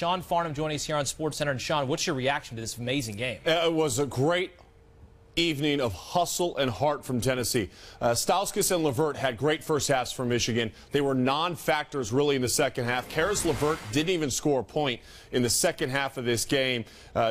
Sean Farnham joining us here on SportsCenter. And Sean, what's your reaction to this amazing game? It was a great evening of hustle and heart from Tennessee. Stauskas and LeVert had great first halves for Michigan. They were non-factors really in the second half. Caris LeVert didn't even score a point in the second half of this game.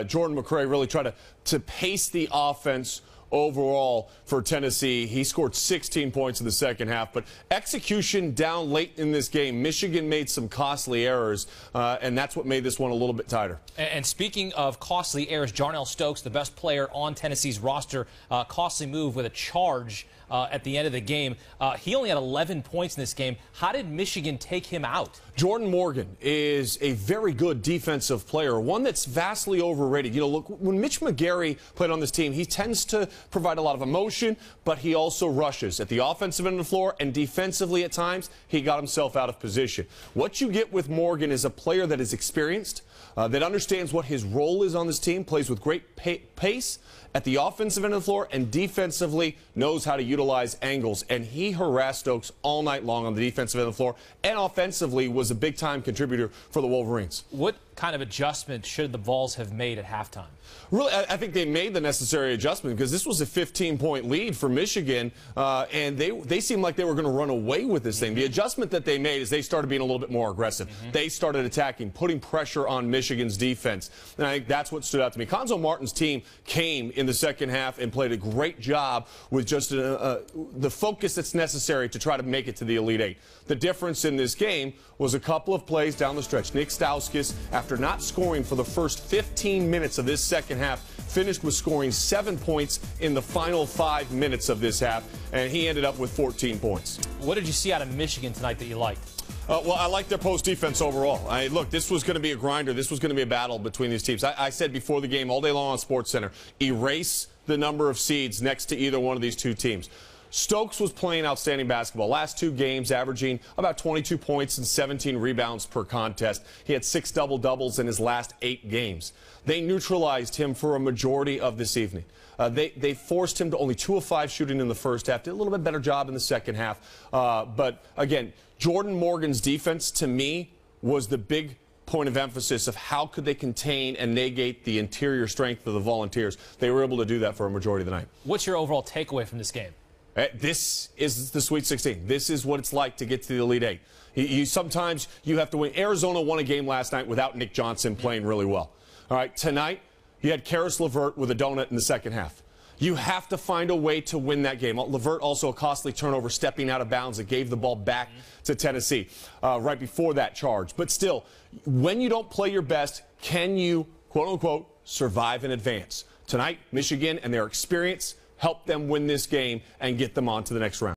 Jordan McRae really tried to pace the offense overall for Tennessee. He scored 16 points in the second half, but execution down late in this game. Michigan made some costly errors, and that's what made this one a little bit tighter. And speaking of costly errors, Jarnell Stokes, the best player on Tennessee's roster, costly move with a charge at the end of the game. He only had 11 points in this game. How did Michigan take him out? Jordan Morgan is a very good defensive player, one that's vastly overrated. You know, look, when Mitch McGary played on this team, he tends to provide a lot of emotion, but he also rushes at the offensive end of the floor, and defensively at times, he got himself out of position. What you get with Morgan is a player that is experienced, that understands what his role is on this team, plays with great pace at the offensive end of the floor, and defensively knows how to utilize angles. And he harassed Stokes all night long on the defensive end of the floor, and offensively was a big-time contributor for the Wolverines. What kind of adjustment should the Vols have made at halftime? Really, I think they made the necessary adjustment because this was a 15-point lead for Michigan, and they seemed like they were going to run away with this thing. The adjustment that they made is they started being a little bit more aggressive. They started attacking, putting pressure on Michigan's defense, and I think that's what stood out to me. Cuonzo Martin's team came in the second half and played a great job with just the focus that's necessary to try to make it to the Elite Eight. The difference in this game was a couple of plays down the stretch. Nick Stauskas, after not scoring for the first 15 minutes of this second half, finished with scoring 7 points in the final 5 minutes of this half, and he ended up with 14 points. What did you see out of Michigan tonight that you liked? Well, I like their post defense overall. Look, this was going to be a grinder. This was going to be a battle between these teams. I said before the game all day long on SportsCenter, erase the number of seeds next to either one of these two teams. Stokes was playing outstanding basketball. Last 2 games, averaging about 22 points and 17 rebounds per contest. He had 6 double-doubles in his last 8 games. They neutralized him for a majority of this evening. They forced him to only 2 of 5 shooting in the first half. Did a little bit better job in the second half. But, again, Jordan Morgan's defense, to me, was the big point of emphasis of how could they contain and negate the interior strength of the Volunteers. They were able to do that for a majority of the night. What's your overall takeaway from this game? This is the Sweet 16. This is what it's like to get to the Elite Eight. Sometimes you have to win. Arizona won a game last night without Nick Johnson playing really well. All right, tonight you had Caris LeVert with a donut in the second half. You have to find a way to win that game. LeVert also a costly turnover, stepping out of bounds that gave the ball back to Tennessee right before that charge. But still, when you don't play your best, can you, quote-unquote, survive in advance? Tonight, Michigan and their experience help them win this game and get them on to the next round.